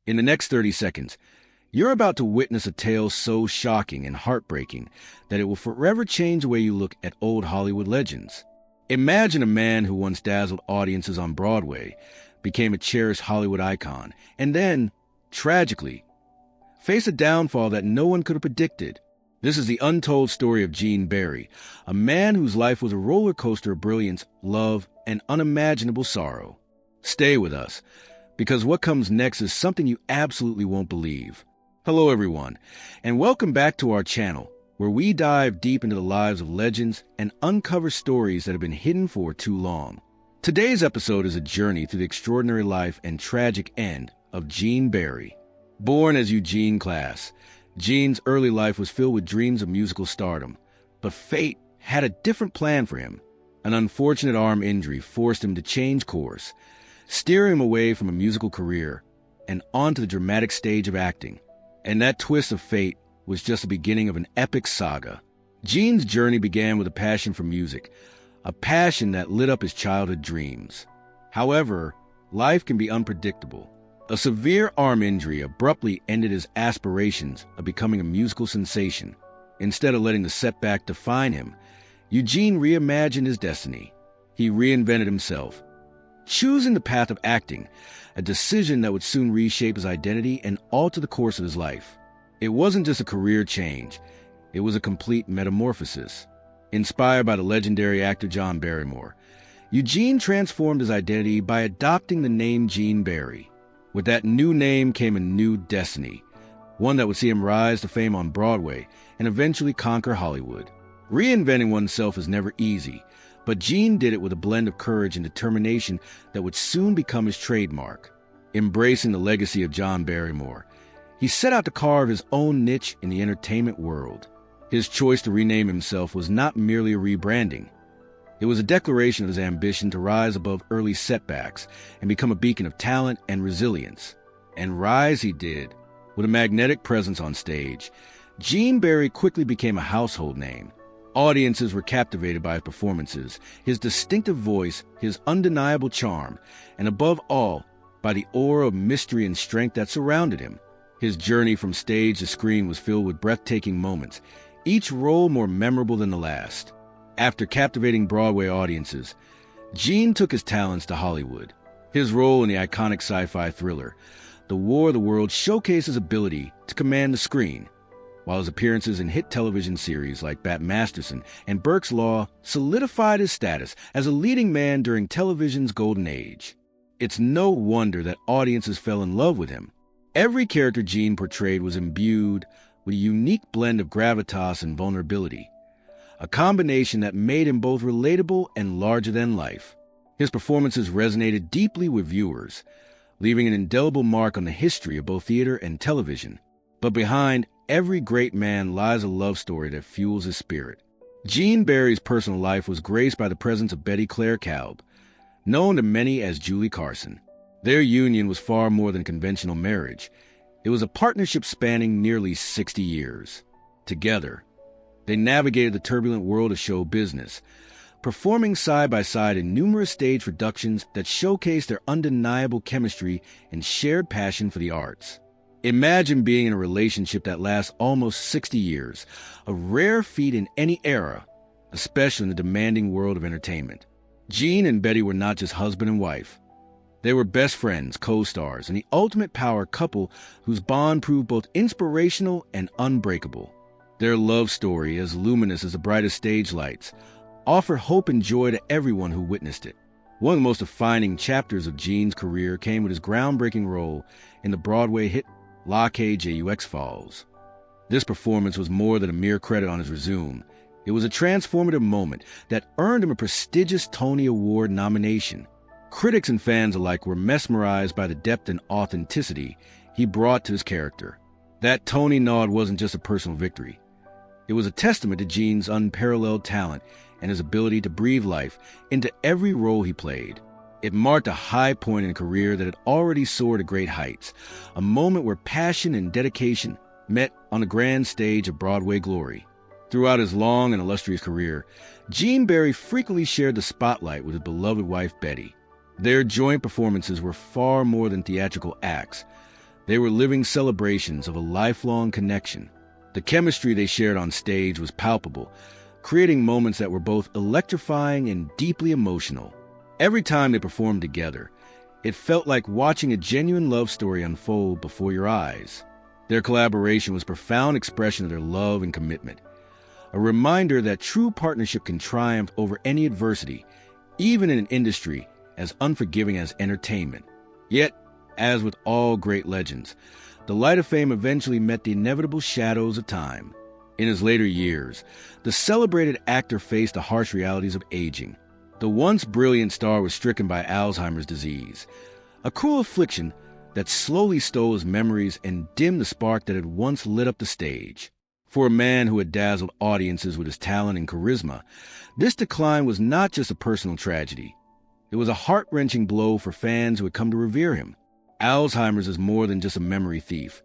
In the next 30 seconds, you're about to witness a tale so shocking and heartbreaking that it will forever change the way you look at old Hollywood legends. Imagine a man who once dazzled audiences on Broadway, became a cherished Hollywood icon, and then, tragically, faced a downfall that no one could have predicted. This is the untold story of Gene Barry, a man whose life was a roller coaster of brilliance, love, and unimaginable sorrow. Stay with us, because what comes next is something you absolutely won't believe. Hello, everyone, and welcome back to our channel, where we dive deep into the lives of legends and uncover stories that have been hidden for too long. Today's episode is a journey through the extraordinary life and tragic end of Gene Barry. Born as Eugene Class, Gene's early life was filled with dreams of musical stardom, but fate had a different plan for him. An unfortunate arm injury forced him to change course, steering him away from a musical career and onto the dramatic stage of acting. And that twist of fate was just the beginning of an epic saga. Gene's journey began with a passion for music, a passion that lit up his childhood dreams. However, life can be unpredictable. A severe arm injury abruptly ended his aspirations of becoming a musical sensation. Instead of letting the setback define him, Eugene reimagined his destiny. He reinvented himself, choosing the path of acting, a decision that would soon reshape his identity and alter the course of his life. It wasn't just a career change, it was a complete metamorphosis. Inspired by the legendary actor John Barrymore, Eugene transformed his identity by adopting the name Gene Barry. With that new name came a new destiny, one that would see him rise to fame on Broadway and eventually conquer Hollywood. Reinventing oneself is never easy, but Gene did it with a blend of courage and determination that would soon become his trademark. Embracing the legacy of John Barrymore, he set out to carve his own niche in the entertainment world. His choice to rename himself was not merely a rebranding. It was a declaration of his ambition to rise above early setbacks and become a beacon of talent and resilience. And rise he did. With a magnetic presence on stage, Gene Barry quickly became a household name. Audiences were captivated by his performances, his distinctive voice, his undeniable charm, and above all, by the aura of mystery and strength that surrounded him. His journey from stage to screen was filled with breathtaking moments, each role more memorable than the last. After captivating Broadway audiences, Gene took his talents to Hollywood. His role in the iconic sci-fi thriller, The War of the Worlds, showcased his ability to command the screen, while his appearances in hit television series like Bat Masterson and Burke's Law solidified his status as a leading man during television's golden age. It's no wonder that audiences fell in love with him. Every character Gene portrayed was imbued with a unique blend of gravitas and vulnerability, a combination that made him both relatable and larger than life. His performances resonated deeply with viewers, leaving an indelible mark on the history of both theater and television. But behind every great man lies a love story that fuels his spirit. Gene Barry's personal life was graced by the presence of Betty Claire Kalb, known to many as Julie Carson. Their union was far more than conventional marriage. It was a partnership spanning nearly 60 years. Together, they navigated the turbulent world of show business, performing side by side in numerous stage productions that showcased their undeniable chemistry and shared passion for the arts. Imagine being in a relationship that lasts almost 60 years, a rare feat in any era, especially in the demanding world of entertainment. Gene and Betty were not just husband and wife. They were best friends, co-stars, and the ultimate power couple whose bond proved both inspirational and unbreakable. Their love story, as luminous as the brightest stage lights, offered hope and joy to everyone who witnessed it. One of the most defining chapters of Gene's career came with his groundbreaking role in the Broadway hit La Jux Falls. This performance was more than a mere credit on his resume. It was a transformative moment that earned him a prestigious Tony Award nomination. Critics and fans alike were mesmerized by the depth and authenticity he brought to his character. That Tony nod wasn't just a personal victory. It was a testament to Gene's unparalleled talent and his ability to breathe life into every role he played. It marked a high point in a career that had already soared to great heights, a moment where passion and dedication met on the grand stage of Broadway glory. Throughout his long and illustrious career, Gene Barry frequently shared the spotlight with his beloved wife Betty. Their joint performances were far more than theatrical acts. They were living celebrations of a lifelong connection. The chemistry they shared on stage was palpable, creating moments that were both electrifying and deeply emotional. Every time they performed together, it felt like watching a genuine love story unfold before your eyes. Their collaboration was a profound expression of their love and commitment, a reminder that true partnership can triumph over any adversity, even in an industry as unforgiving as entertainment. Yet, as with all great legends, the light of fame eventually met the inevitable shadows of time. In his later years, the celebrated actor faced the harsh realities of aging. The once brilliant star was stricken by Alzheimer's disease, a cruel affliction that slowly stole his memories and dimmed the spark that had once lit up the stage. For a man who had dazzled audiences with his talent and charisma, this decline was not just a personal tragedy. It was a heart-wrenching blow for fans who had come to revere him. Alzheimer's is more than just a memory thief.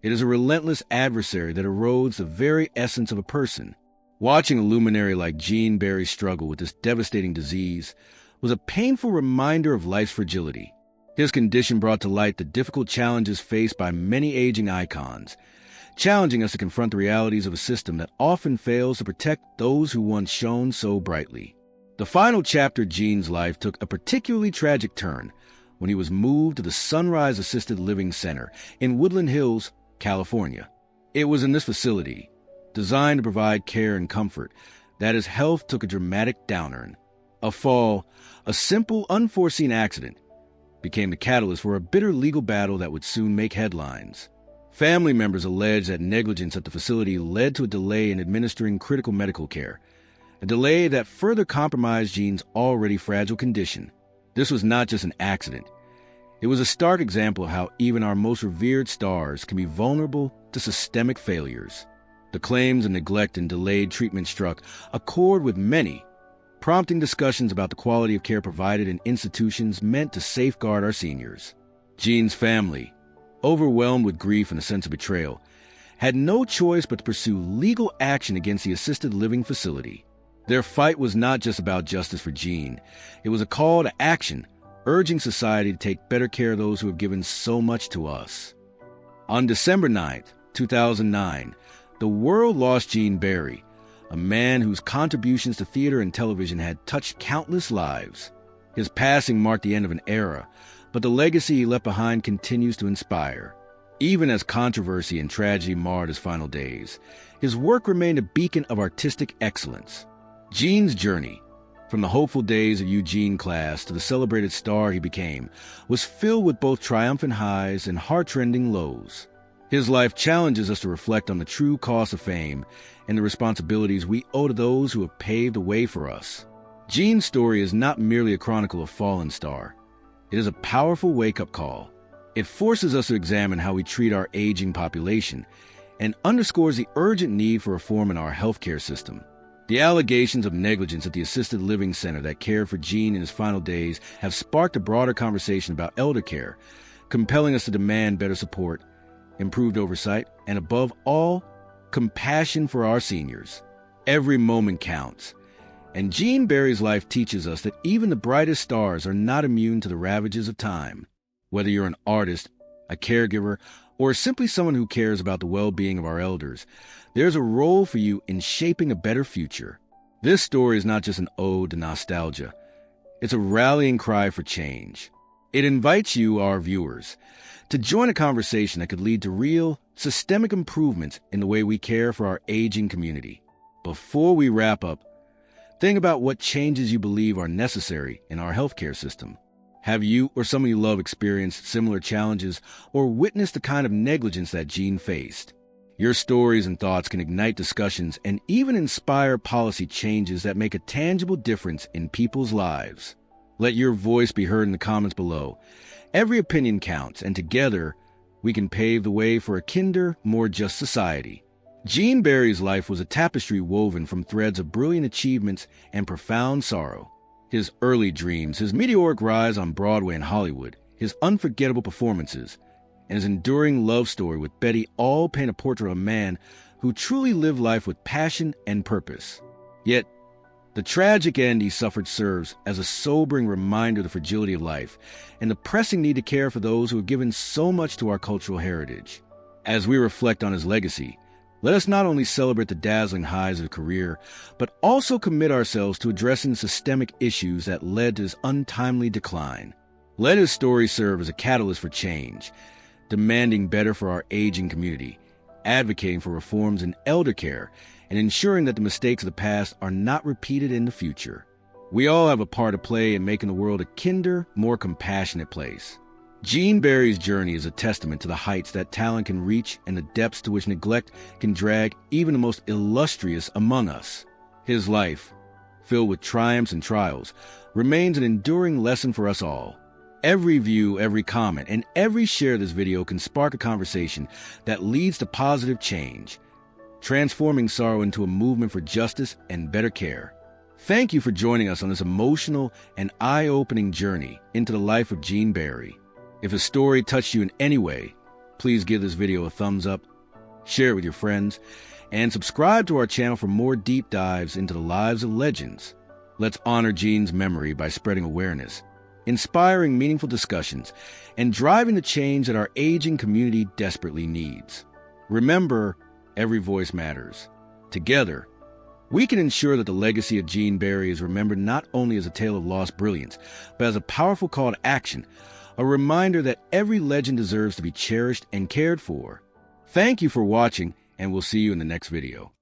It is a relentless adversary that erodes the very essence of a person. Watching a luminary like Gene Barry struggle with this devastating disease was a painful reminder of life's fragility. His condition brought to light the difficult challenges faced by many aging icons, challenging us to confront the realities of a system that often fails to protect those who once shone so brightly. The final chapter of Gene's life took a particularly tragic turn when he was moved to the Sunrise Assisted Living Center in Woodland Hills, California. It was in this facility, designed to provide care and comfort, that his health took a dramatic downturn. A fall, a simple, unforeseen accident, became the catalyst for a bitter legal battle that would soon make headlines. Family members alleged that negligence at the facility led to a delay in administering critical medical care, a delay that further compromised Gene's already fragile condition. This was not just an accident. It was a stark example of how even our most revered stars can be vulnerable to systemic failures. The claims of neglect and delayed treatment struck a chord with many, prompting discussions about the quality of care provided in institutions meant to safeguard our seniors. Gene's family, overwhelmed with grief and a sense of betrayal, had no choice but to pursue legal action against the assisted living facility. Their fight was not just about justice for Gene. It was a call to action, urging society to take better care of those who have given so much to us. On December 9th, 2009, the world lost Gene Barry, a man whose contributions to theater and television had touched countless lives. His passing marked the end of an era, but the legacy he left behind continues to inspire. Even as controversy and tragedy marred his final days, his work remained a beacon of artistic excellence. Gene's journey, from the hopeful days of Eugene class to the celebrated star he became, was filled with both triumphant highs and heart-rending lows. His life challenges us to reflect on the true cost of fame and the responsibilities we owe to those who have paved the way for us. Gene's story is not merely a chronicle of a fallen star. It is a powerful wake-up call. It forces us to examine how we treat our aging population and underscores the urgent need for reform in our healthcare system. The allegations of negligence at the assisted living center that cared for Gene in his final days have sparked a broader conversation about elder care, compelling us to demand better support, improved oversight, and above all, compassion for our seniors. Every moment counts, and Gene Barry's life teaches us that even the brightest stars are not immune to the ravages of time. Whether you're an artist, a caregiver, or simply someone who cares about the well-being of our elders, there's a role for you in shaping a better future. This story is not just an ode to nostalgia. It's a rallying cry for change. It invites you, our viewers, to join a conversation that could lead to real, systemic improvements in the way we care for our aging community. Before we wrap up, think about what changes you believe are necessary in our healthcare system. Have you or someone you love experienced similar challenges or witnessed the kind of negligence that Gene faced? Your stories and thoughts can ignite discussions and even inspire policy changes that make a tangible difference in people's lives. Let your voice be heard in the comments below. Every opinion counts, and together, we can pave the way for a kinder, more just society. Gene Barry's life was a tapestry woven from threads of brilliant achievements and profound sorrow. His early dreams, his meteoric rise on Broadway and Hollywood, his unforgettable performances, and his enduring love story with Betty all paint a portrait of a man who truly lived life with passion and purpose. Yet, The tragic end he suffered serves as a sobering reminder of the fragility of life and the pressing need to care for those who have given so much to our cultural heritage. As we reflect on his legacy, let us not only celebrate the dazzling highs of his career, but also commit ourselves to addressing systemic issues that led to his untimely decline. Let his story serve as a catalyst for change, demanding better for our aging community, advocating for reforms in elder care, and ensuring that the mistakes of the past are not repeated in the future. We all have a part to play in making the world a kinder, more compassionate place. Gene Barry's journey is a testament to the heights that talent can reach and the depths to which neglect can drag even the most illustrious among us. His life, filled with triumphs and trials, remains an enduring lesson for us all. Every view, every comment, and every share of this video can spark a conversation that leads to positive change, transforming sorrow into a movement for justice and better care. Thank you for joining us on this emotional and eye-opening journey into the life of Gene Barry. If his story touched you in any way, please give this video a thumbs up, share it with your friends, and subscribe to our channel for more deep dives into the lives of legends. Let's honor Gene's memory by spreading awareness, inspiring meaningful discussions, and driving the change that our aging community desperately needs. Remember, every voice matters. Together, we can ensure that the legacy of Gene Barry is remembered not only as a tale of lost brilliance, but as a powerful call to action, a reminder that every legend deserves to be cherished and cared for. Thank you for watching, and we'll see you in the next video.